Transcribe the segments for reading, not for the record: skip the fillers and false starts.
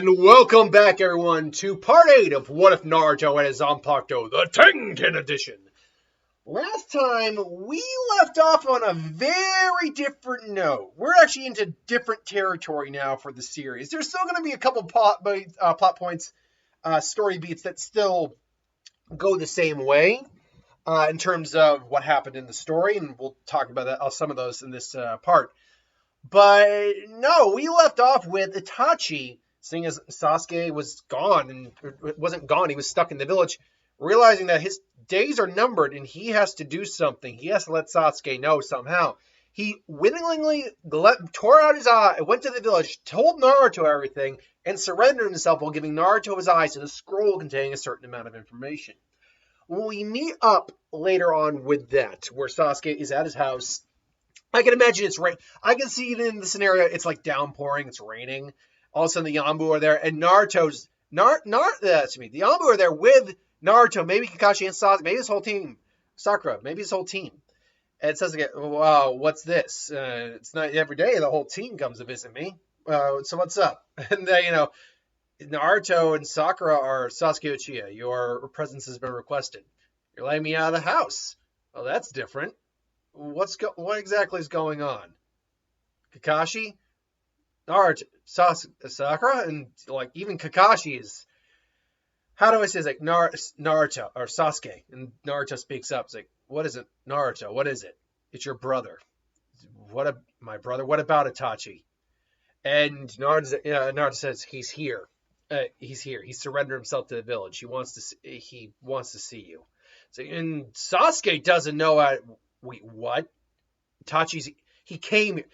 And welcome back, everyone, to part 8 of What If Naruto and his Zanpakuto, the Tenken edition. Last time, we left off on a very different note. We're actually into different territory now for the series. There's still going to be a couple plot points, story beats that still go the same way in terms of what happened in the story, and we'll talk about that, some of those in this part. But no, we left off with Itachi, seeing as Sasuke was gone, and it wasn't gone, he was stuck in the village, realizing that his days are numbered and he has to do something. He has to let Sasuke know somehow. He wittingly tore out his eye, went to the village, told Naruto everything, and surrendered himself while giving Naruto his eyes and a scroll containing a certain amount of information. When we meet up later on with that, where Sasuke is at his house, I can imagine it's rain. I can see it in the scenario. It's like downpouring. It's raining. All of a sudden, the Yambu are there, and the Yambu are there with Naruto, maybe Kakashi and Sasuke, maybe his whole team, Sakura, maybe his whole team. And Sasuke, wow, what's this? It's not every day the whole team comes to visit me. So what's up? And Naruto and Sakura are Sasuke Uchiha. Your presence has been requested. You're letting me out of the house. Well, that's different. What exactly is going on? Kakashi, Naruto, Sakura, and like even Kakashi is. How do I say? It's like Naruto or Sasuke, and Naruto speaks up. It's like, what is it, Naruto? What is it? It's your brother. My brother? What about Itachi? And Naruto says he's here. He's here. He surrendered himself to the village. He wants to see you. So, and Sasuke doesn't know. Wait, what? He came here.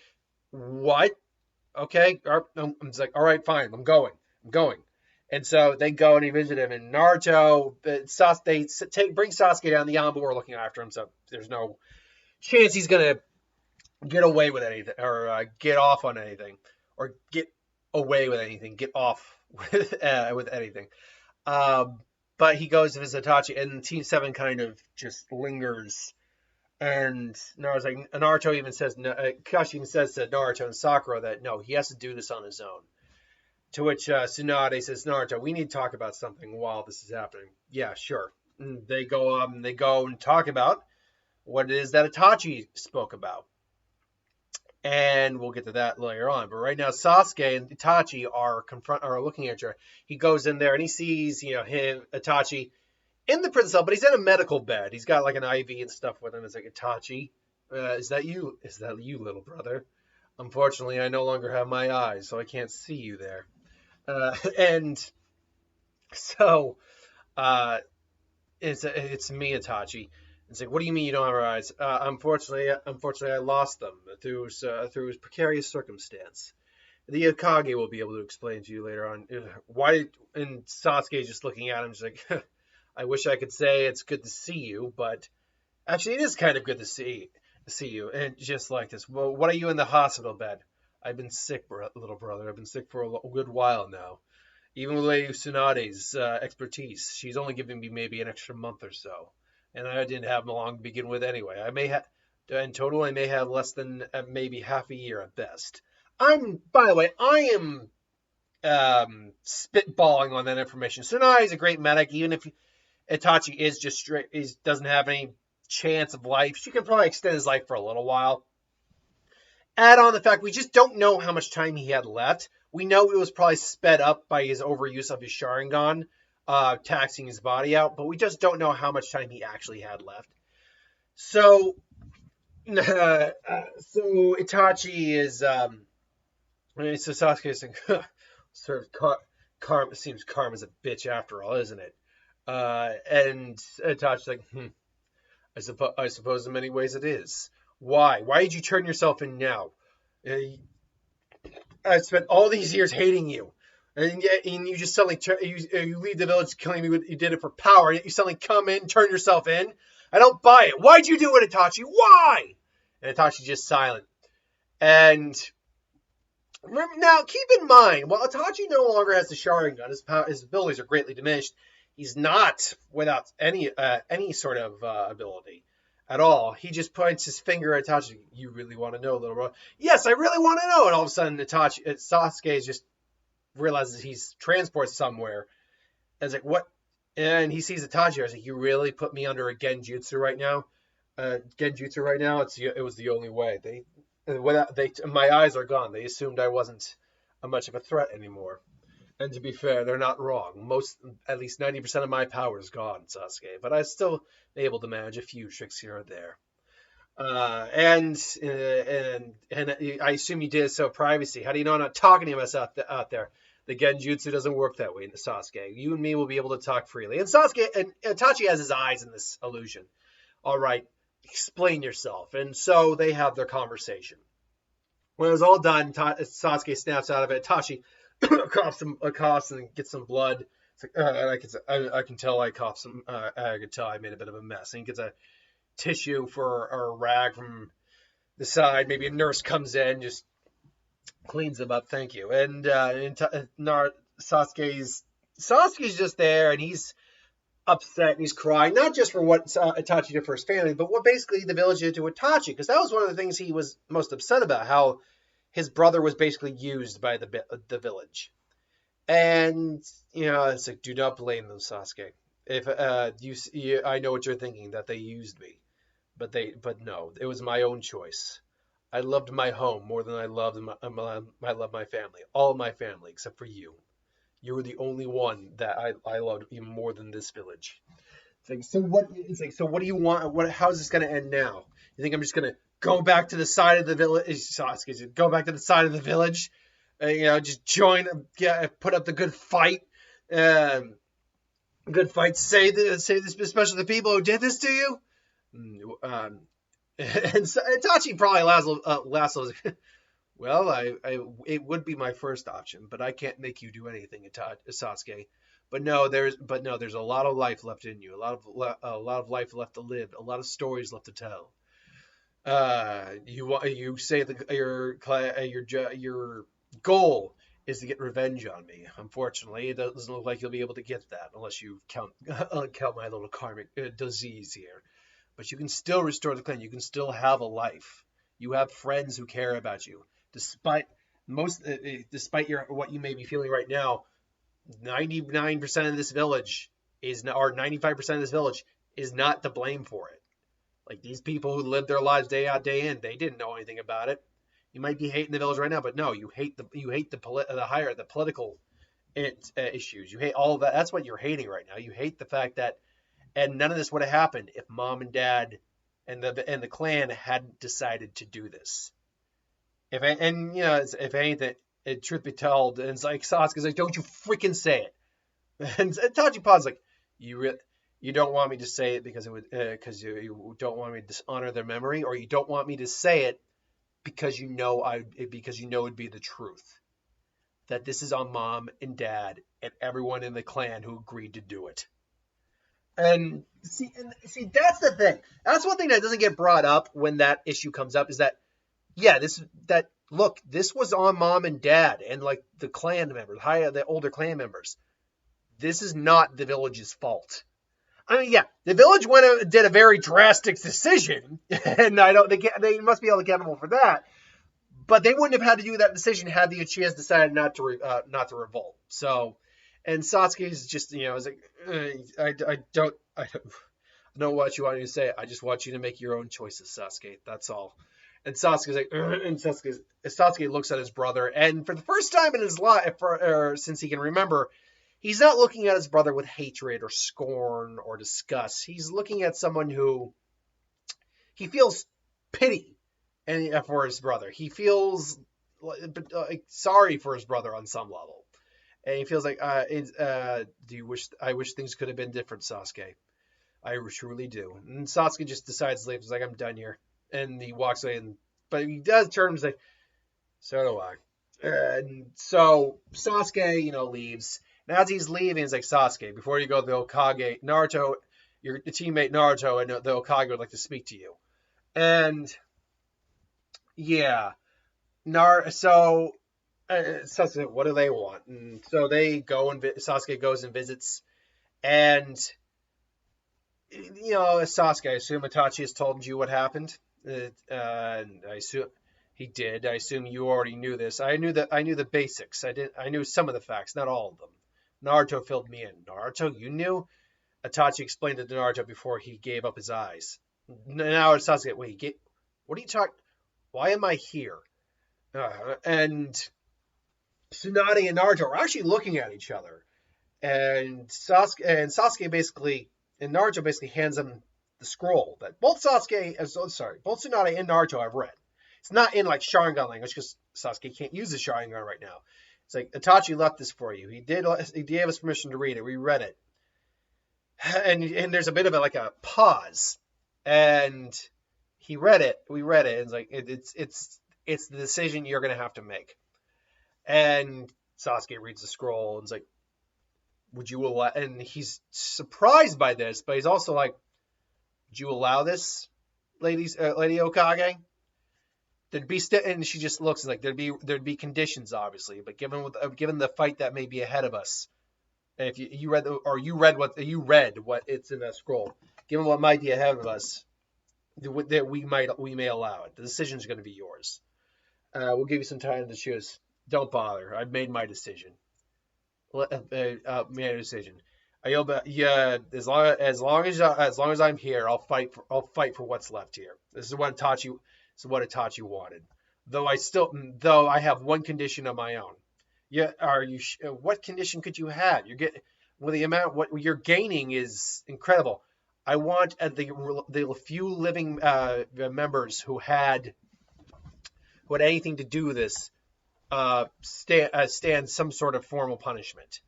What? Okay. I'm just like, all right, fine. I'm going. And so they go and he visit him, and Naruto, they bring Sasuke down. The Yambu are looking after him, so there's no chance he's gonna get away with anything, or get off on anything, or get away with anything, get off with anything. But he goes to visit Itachi, and Team 7 kind of just lingers. And Naruto even says, Kakashi even says to Naruto and Sakura that no, he has to do this on his own. To which Tsunade says, Naruto, we need to talk about something while this is happening. Yeah, sure. And they go and talk about what it is that Itachi spoke about. And we'll get to that later on. But right now, Sasuke and Itachi are looking at her. He goes in there and he sees, Itachi in the prison cell, but he's in a medical bed. He's got like an IV and stuff with him. It's like, Itachi, is that you? Is that you, little brother? Unfortunately, I no longer have my eyes, so I can't see you there. And so it's me, Itachi. It's like, what do you mean you don't have our eyes? Unfortunately, I lost them through his precarious circumstance. The Hokage will be able to explain to you later on why. And Sasuke is just looking at him, just like, I wish I could say it's good to see you, but actually, it is kind of good to see you. And just like this, well, what are you in the hospital bed? I've been sick, little brother. I've been sick for a good while now. Even with Lady Tsunade's expertise, she's only giving me maybe an extra month or so. And I didn't have long to begin with anyway. In total, I may have less than maybe half a year at best. By the way, I am spitballing on that information. Tsunade is a great medic. Even if Itachi is just straight, doesn't have any chance of life, she can probably extend his life for a little while. Add on the fact we just don't know how much time he had left. We know it was probably sped up by his overuse of his Sharingan, taxing his body out, but we just don't know how much time he actually had left. So Itachi is, so Sasuke is saying, sort of karma seems karma's a bitch after all, isn't it? And Itachi's like, I suppose in many ways it is. Why? Why did you turn yourself in now? I spent all these years hating you, and you just suddenly you leave the village claiming you did it for power, and yet you suddenly come in, turn yourself in. I don't buy it. Why'd you do it, Itachi? Why? And Itachi's just silent. And now, keep in mind, while Itachi no longer has the Sharingan, his abilities are greatly diminished. He's not without any sort of ability at all. He just points his finger at Itachi. You really want to know, little bro? Yes, I really want to know. And all of a sudden, Sasuke is just realizes he's transported somewhere. And it's like, what? And he sees Itachi. I was like, you really put me under a genjutsu right now? Genjutsu right now? It was the only way. My eyes are gone. They assumed I wasn't much of a threat anymore. And to be fair, they're not wrong. At least 90% of my power is gone, Sasuke. But I still able to manage a few tricks here or there. And I assume you did so privacy. How do you know I'm not talking to us out there? The genjutsu doesn't work that way in the Sasuke. You and me will be able to talk freely. And Sasuke and Itachi has his eyes in this illusion. All right, explain yourself. And so they have their conversation. When it was all done, Sasuke snaps out of it. Itachi coughs and gets some blood. It's like, I can tell I coughed some. I could tell I made a bit of a mess. And he gets a tissue or a rag from the side. Maybe a nurse comes in, just cleans them up. Thank you. And Sasuke's just there, and he's upset and he's crying, not just for what Itachi did for his family, but what basically the village did to Itachi, because that was one of the things he was most upset about, how his brother was basically used by the village. And it's like, do not blame them, Sasuke. If I know what you're thinking, that they used me. But no, it was my own choice. I loved my home more than I loved my family. All of my family, except for you. You were the only one that I loved even more than this village. It's like, so what? It's like, so what do you want? How's this gonna end now? You think I'm just gonna go back to the side of the village? Go back to the side of the village? Just join, put up the good fight. Good fight. Say this, especially the people who did this to you. And Itachi probably Laszlo's. Well, it would be my first option, but I can't make you do anything, Sasuke. But no, there's a lot of life left in you, a lot of life left to live, a lot of stories left to tell. You say your goal is to get revenge on me. Unfortunately, it doesn't look like you'll be able to get that unless you count my little karmic disease here. But you can still restore the clan. You can still have a life. You have friends who care about you. Despite what you may be feeling right now, 99% of this village or 95% of this village is not to blame for it. Like, these people who live their lives day out, day in, they didn't know anything about it. You might be hating the village right now, but no, you hate the political issues. You hate all of that. That's what you're hating right now. You hate the fact that, and none of this would have happened if mom and dad and the clan hadn't decided to do this. If anything, truth be told, and it's like Sasuke's like, don't you freaking say it. And Itachi Pod's like, you don't want me to say it because you don't want me to dishonor their memory, or you don't want me to say it because you know it'd be the truth. That this is on mom and dad and everyone in the clan who agreed to do it. And see, that's the thing. That's one thing that doesn't get brought up when that issue comes up, is that, this was on mom and dad and like the clan members, the older clan members. This is not the village's fault. I mean, the village did a very drastic decision, and they must be held accountable for that. But they wouldn't have had to do that decision had the Uchihas decided not to revolt. So, and Sasuke's just, is like, I don't know what you want me to say. I just want you to make your own choices, Sasuke. That's all. And Sasuke's like, and Sasuke looks at his brother, and for the first time in his life, since he can remember, he's not looking at his brother with hatred or scorn or disgust. He's looking at someone who he feels pity for his brother. He feels sorry for his brother on some level. And he feels like, I wish things could have been different, Sasuke. I truly do. And Sasuke just decides to leave. He's like, I'm done here. And he walks away, but he does turn and say, so do I. And so Sasuke, leaves. And as he's leaving, he's like, Sasuke, before you go, the Hokage, Naruto, your teammate Naruto and the Hokage would like to speak to you. And so Sasuke, what do they want? And so they go, and Sasuke goes and visits. And, Sasuke, I assume Itachi has told you what happened. And I assume He did. I assume you already knew this. I knew the basics. I knew some of the facts, not all of them. Naruto filled me in. Naruto, you knew? Itachi explained it to Naruto before he gave up his eyes. Now it's Sasuke. Wait, what are you talking? Why am I here? And Tsunade and Naruto are actually looking at each other. And Sasuke basically, and Naruto basically hands him the scroll that both both Tsunade and Naruto have read. It's not in like Sharingan language because Sasuke can't use the Sharingan right now. It's like, Itachi left this for you. He gave us permission to read it. We read it. And there's a bit of a pause. And he read it. We read it. And it's the decision you're going to have to make. And Sasuke reads the scroll and is like, would you allow? And he's surprised by this, but he's also like, would you allow this, Lady Hokage? There'd be and she just looks like there'd be conditions, obviously, but given the fight that may be ahead of us, if you read what it's in that scroll, given what might be ahead of us, that we may allow it. The decision's going to be yours. We'll give you some time to choose. Don't bother. I've made my decision. Made a decision. As long as I'm here, I'll fight for what's left here. This is what Itachi wanted. Though I have one condition of my own. Yeah, what condition could you have? What you're gaining is incredible. I want the few living members who had anything to do with this stand some sort of formal punishment.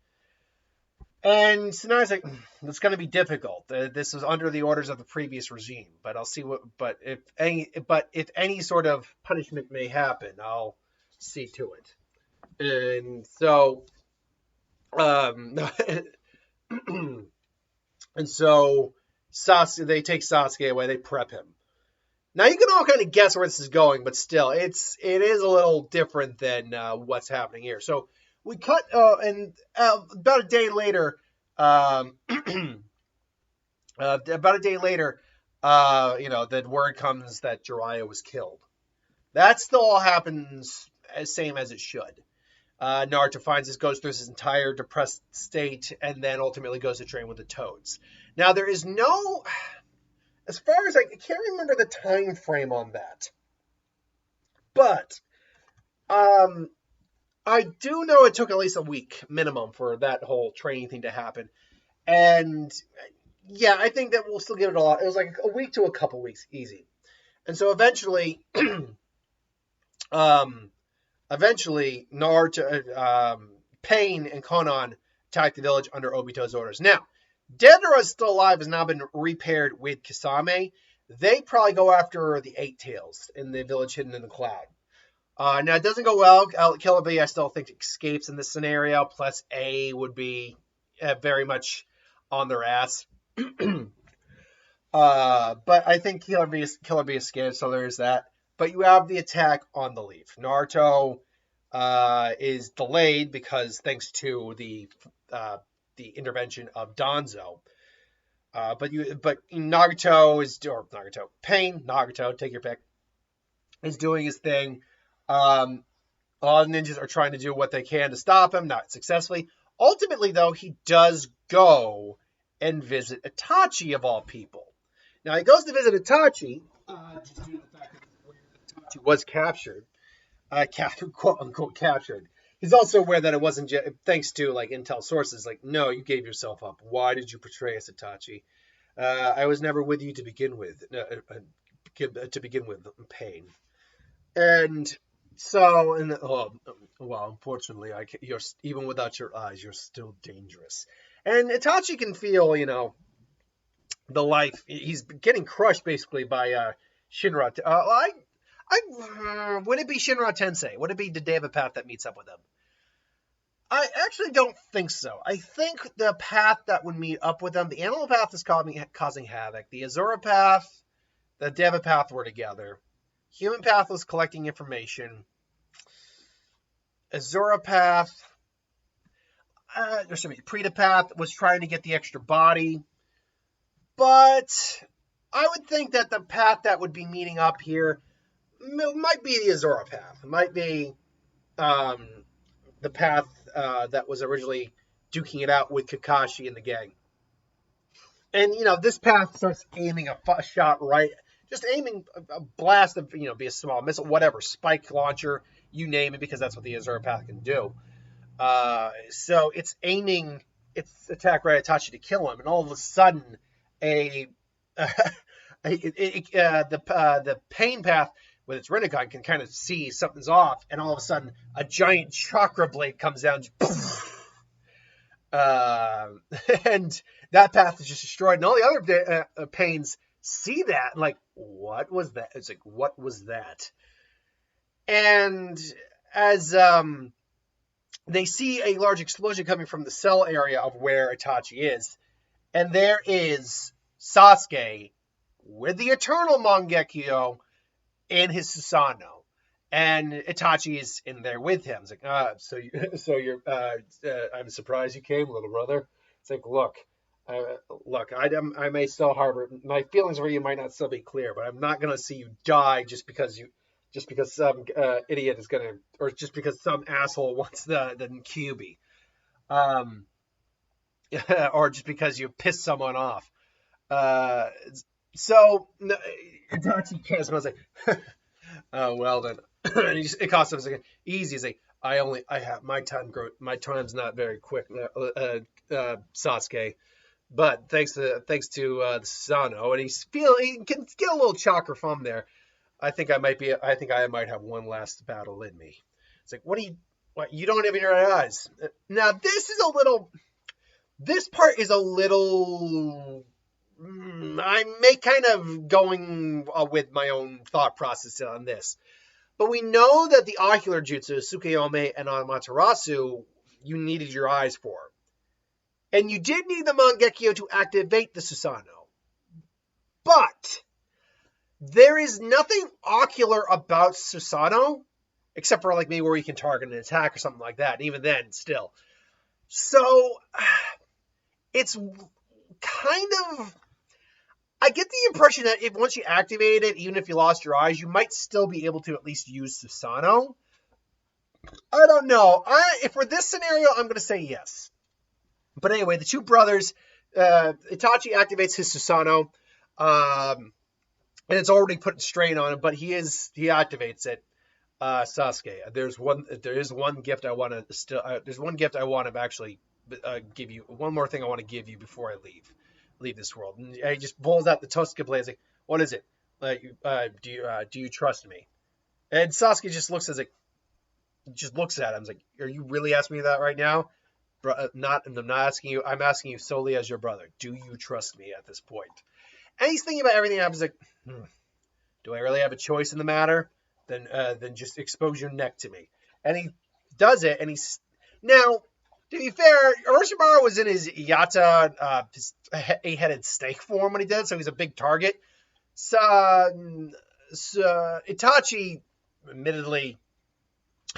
And Tsunade's like, it's going to be difficult. This was under the orders of the previous regime, but I'll see what. But if any sort of punishment may happen, I'll see to it. And so, they take Sasuke away. They prep him. Now you can all kind of guess where this is going, but still, it is a little different than what's happening here. So we cut, and about a day later, the word comes that Jiraiya was killed. That still all happens same as it should. Naruto goes through his entire depressed state, and then ultimately goes to train with the Toads. Now there is no. As far as I can't remember the time frame on that, but I do know it took at least a week minimum for that whole training thing to happen, and yeah, I think that we'll still give it a lot. It was like a week to a couple weeks, easy, and so eventually, Naruto, Pain, and Konan attacked the village under Obito's orders. Now. Deidara is still alive, has now been repaired with Kisame. They probably go after the Eight Tails in the village hidden in the cloud. Now, it doesn't go well. Killer Bee, I still think, escapes in this scenario. Plus, A would be very much on their ass. But I think Killer Bee escapes, so there's that. But you have the attack on the leaf. Naruto is delayed because thanks to the intervention of Danzo. But Nagato, take your pick, is doing his thing. All the ninjas are trying to do what they can to stop him, not successfully. Ultimately, though, he does go and visit Itachi, of all people. Now, he goes to visit Itachi, just due to the fact that Itachi was captured, quote-unquote captured. He's also aware that it wasn't thanks to intel sources. No, you gave yourself up. Why did you betray us, Itachi? I was never with you to begin with. Pain. And so, unfortunately, you're even without your eyes, you're still dangerous. And Itachi can feel, the life. He's getting crushed basically by Shinra. Would it be Shinra Tensei? Would it be the Deva Path that meets up with him? I actually don't think so. I think the path that would meet up with them, the Animal Path is causing havoc. The Azura Path, the Deva Path were together. Human Path was collecting information. Azura Path, Preta Path was trying to get the extra body. But I would think that the path that would be meeting up here might be the Azora path. It might be um, the path that was originally duking it out with Kakashi and the gang. And this path starts aiming a shot right, just aiming a blast of be a small missile, whatever, spike launcher, you name it, because that's what the Azure path can do. So it's aiming its attack right at Itachi to kill him, and all of a sudden, the pain path with its Rinnegan can kind of see something's off, and all of a sudden a giant chakra blade comes down. And that path is just destroyed, and all the other pains see that, and like, what was that? It's like, what was that? And as they see a large explosion coming from the cell area of where Itachi is, and there is Sasuke with the Eternal Mangekyo in his Susanoo, and Itachi is in there with him. It's like, I'm surprised you came, little brother. It's like, look, I may still harbor my feelings for you, might not still be clear, but I'm not gonna see you die just because some idiot is gonna, or just because some asshole wants the QB, or just because you pissed someone off. So Itachi cares, and I was like, oh well then. And it costs him like easy. He's like, I have my time's not very quick, Sasuke. But thanks to the Susanoo, and he can get a little chakra from there. I think I might have one last battle in me. It's like, what you don't have in your eyes. Now this part is a little, I may kind of going with my own thought process on this. But we know that the ocular jutsu, Tsukuyomi and Amaterasu, you needed your eyes for. And you did need the Mangekyo to activate the Susanoo. But there is nothing ocular about Susanoo, except for like maybe where you can target an attack or something like that. And even then, still. So, it's kind of, I get the impression that if once you activate it, even if you lost your eyes, you might still be able to at least use Susanoo. I don't know. If for this scenario, I'm going to say yes. But anyway, the two brothers, Itachi activates his Susanoo, and it's already putting strain on him, but he activates it. Sasuke, there is one gift I want to actually give you. One more thing I want to give you before I leave this world. And he just pulls out the Tosuke blade. Like, what is it? Do you trust me? And Sasuke just looks at him. He's like, are you really asking me that right now? I'm not asking you. I'm asking you solely as your brother. Do you trust me at this point? And he's thinking about everything. He's like, do I really have a choice in the matter? Then just expose your neck to me. And he does it. And now, to be fair, Orochimaru was in his Yata, his 8-headed snake form when he did, so he's a big target. So Itachi, admittedly,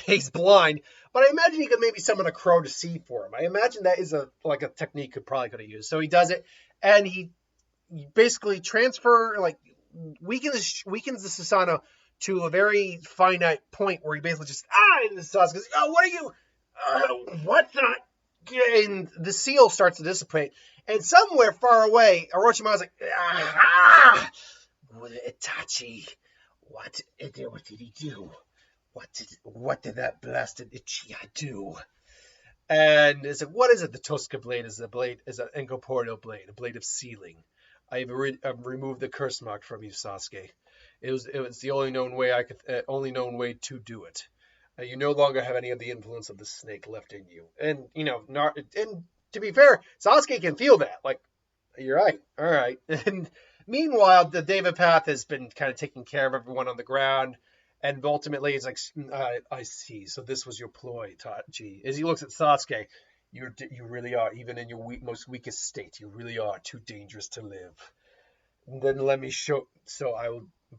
he's blind, but I imagine he could maybe summon a crow to see for him. I imagine that is a technique could have used. So he does it, and he basically weakens the Susanoo to a very finite point where he basically just and the Sasuke goes, oh, what are you? What's that? And the seal starts to dissipate, and somewhere far away, Orochimaru's like, Itachi, what did he do? What did that blasted Uchiha do? And it's like, what is it? The Tosuke blade is an incorporeal blade, a blade of sealing. I've removed the curse mark from you, Sasuke. It was the only known way to do it. You no longer have any of the influence of the snake left in you. And and to be fair, Sasuke can feel that. Like, you're right. All right. And meanwhile, the Deva Path has been kind of taking care of everyone on the ground. And ultimately, it's like, I see. So this was your ploy, Itachi. As he looks at Sasuke, you really are, even in your most weakest state, you really are too dangerous to live. And then let me show.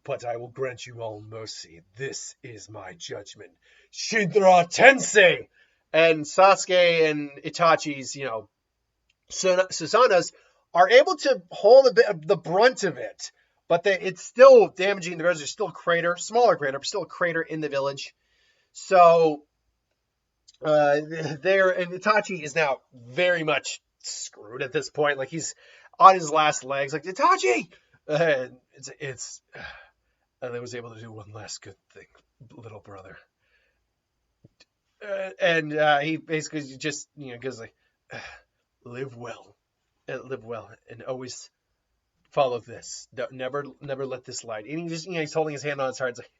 But I will grant you all mercy. This is my judgment. Shidra Tensei! And Sasuke and Itachi's, Susanoo's are able to hold a bit of the brunt of it. But it's still damaging the village. There's still a crater, smaller crater, but still a crater in the village. So there, and Itachi is now very much screwed at this point. Like he's on his last legs. Like Itachi, and I was able to do one last good thing, little brother. And he basically just goes like, live well, and always follow this. Never let this light. And he just he's holding his hand on his heart. It's like,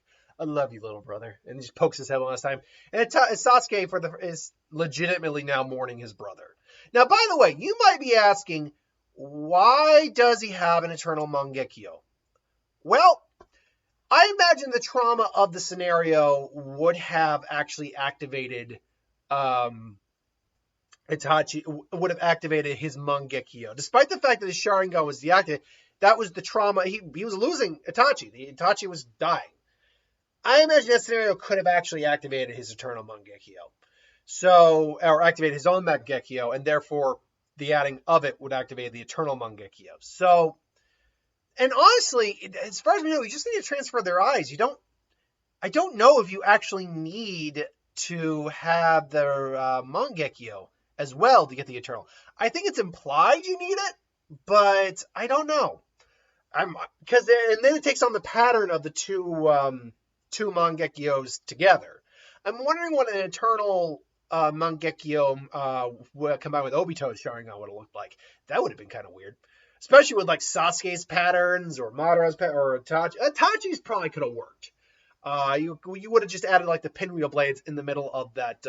I love you, little brother. And he just pokes his head one last time. And Sasuke is legitimately now mourning his brother. Now, by the way, you might be asking, why does he have an eternal Mangekyo? Well, I imagine the trauma of the scenario would have actually activated Itachi, would have activated his Mangekyo. Despite the fact that his Sharingan was deactivated, that was the trauma. He was losing Itachi. Itachi was dying. I imagine that scenario could have actually activated his eternal Mangekyo. So, or activated his own Mangekyo, and therefore the adding of it would activate the eternal Mangekyo. So, and honestly, as far as we know, you just need to transfer their eyes. I don't know if you actually need to have their Mangekyo as well to get the eternal. I think it's implied you need it, but I don't know. And then it takes on the pattern of the two Mangekyos together. I'm wondering what an eternal Mangekyo combined with Obito's Sharingan would have looked like. That would have been kind of weird. Especially with like Sasuke's patterns or Madara's or Itachi. Itachi's probably could have worked. You would have just added like the pinwheel blades in the middle of that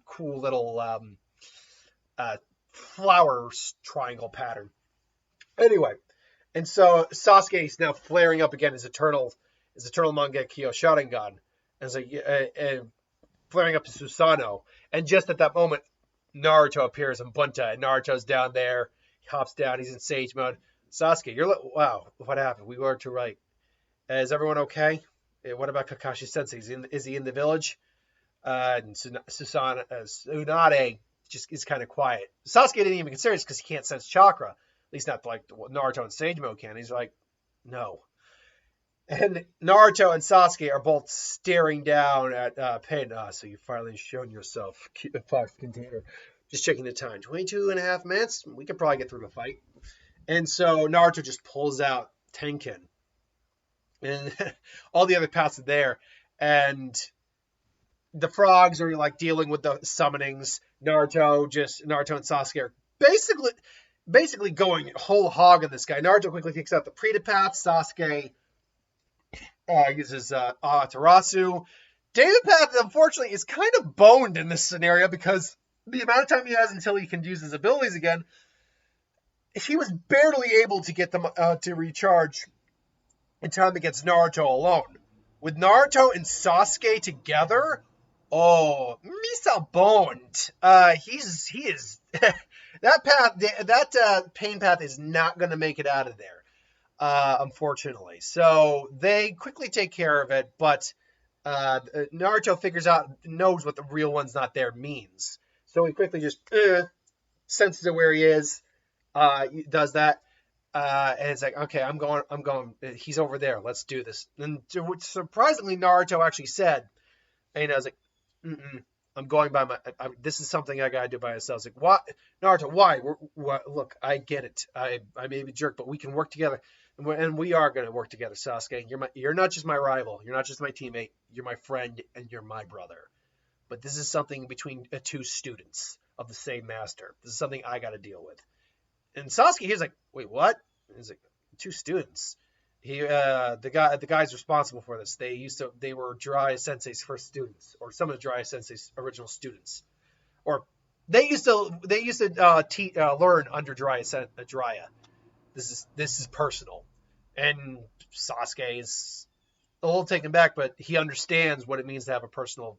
cool little flower triangle pattern. Anyway, and so Sasuke is now flaring up again his eternal Mangekyo Sharingan, and flaring up to Susanoo. And just at that moment, Naruto appears in Bunta, and Naruto's down there. He hops down. He's in sage mode. Sasuke, wow, what happened? We were too right. Is everyone okay? What about Kakashi Sensei? Is he in the village? And Tsunade just is kind of quiet. Sasuke didn't even consider this because he can't sense chakra. At least not like Naruto and Sage Mode can. He's like, no. And Naruto and Sasuke are both staring down at Pain. So you've finally shown yourself, Fox Container. Just checking the time. 22 and a half minutes? We could probably get through the fight. And so Naruto just pulls out Tenken. And all the other paths are there. And the frogs are like dealing with the summonings. Naruto and Sasuke are basically going whole hog on this guy. Naruto quickly takes out the Preta path. Sasuke uses Amaterasu. David Path, unfortunately, is kind of boned in this scenario because the amount of time he has until he can use his abilities again, he was barely able to get them to recharge in time against Naruto alone. With Naruto and Sasuke together, oh, Misa boned. He is that pain path is not going to make it out of there, unfortunately. So they quickly take care of it, but Naruto knows what the real one's not there means. So he quickly just senses it where he is, does that, and it's like, okay, I'm going. He's over there. Let's do this. And surprisingly, Naruto actually said, and I was like, I'm going by this is something I gotta do by myself. I was like, what, Naruto? Why? Look, I get it. I may be a jerk, but we can work together, and we are gonna work together, Sasuke. You're not just my rival. You're not just my teammate. You're my friend, and you're my brother. But this is something between two students of the same master. This is something I got to deal with. And Sasuke, he's like, wait, what? And he's like, two students. The guys responsible for this. They were Jiraiya Sensei's first students, or some of Jiraiya Sensei's original students, or they used to learn under Jiraiya. This is personal, and Sasuke is a little taken back, but he understands what it means to have a personal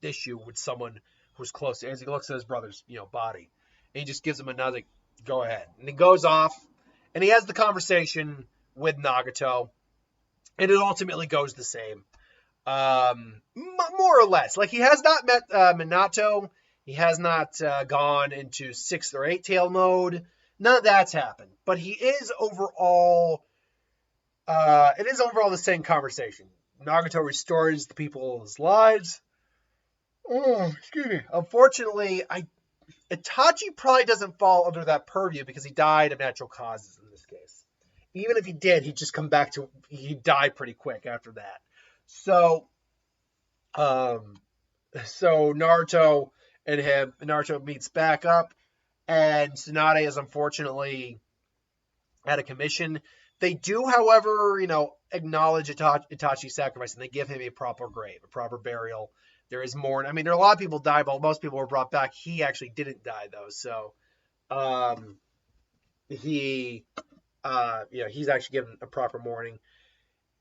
issue with someone who's close to him. As he looks at his brother's body, and he just gives him a nod, like, go ahead. And he goes off and he has the conversation with Nagato, and it ultimately goes the same, more or less. Like, he has not met Minato. He has not gone into 6th or 8 tail mode. None of that's happened, but he is overall it is overall the same conversation. Nagato restores the people's lives. Oh, excuse me. Unfortunately, Itachi probably doesn't fall under that purview because he died of natural causes in this case. Even if he did, he'd die pretty quick after that. So, so Naruto meets back up, and Tsunade is unfortunately at a commission. They do, however, acknowledge Itachi's sacrifice, and they give him a proper grave, a proper burial. There is more. I mean, there are a lot of people died, but most people were brought back. He actually didn't die, though. So, he's actually given a proper mourning.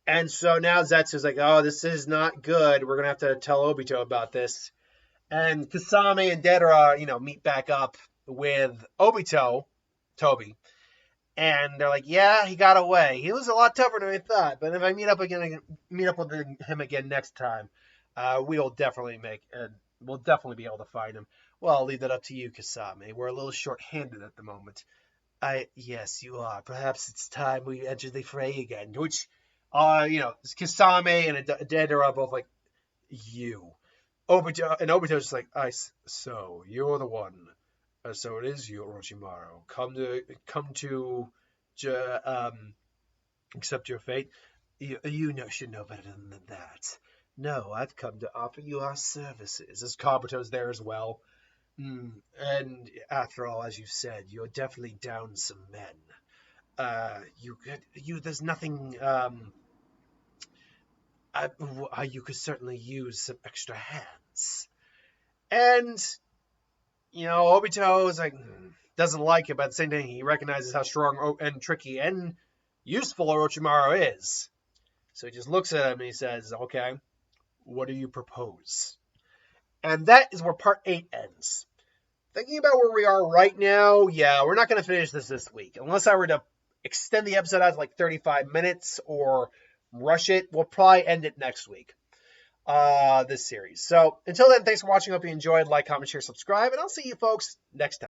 And so now Zetsu's like, oh, this is not good. We're going to have to tell Obito about this. And Kasame and Deidara, meet back up with Obito, Toby. And they're like, yeah, he got away. He was a lot tougher than I thought. But if I meet up with him again next time, we'll definitely be able to find him. Well, I'll leave that up to you, Kasame. We're a little short-handed at the moment. Yes, you are. Perhaps it's time we enter the fray again. Which, Kasame and Deidara are both like, you. Obito's just like, so you're the one. So it is you, Orochimaru. Come to accept your fate. You should know better than that. No, I've come to offer you our services. As Kabuto's there as well. And after all, as you said, you're definitely down some men. There's nothing. You could certainly use some extra hands. And Obito is like, doesn't like it, but at the same time, he recognizes how strong and tricky and useful Orochimaru is. So he just looks at him and he says, okay, what do you propose? And that is where part 8 ends. Thinking about where we are right now, yeah, we're not going to finish this week. Unless I were to extend the episode out to like 35 minutes or rush it, we'll probably end it next week. This series. So until then, thanks for watching. Hope you enjoyed. Like, comment, share, subscribe, and I'll see you folks next time.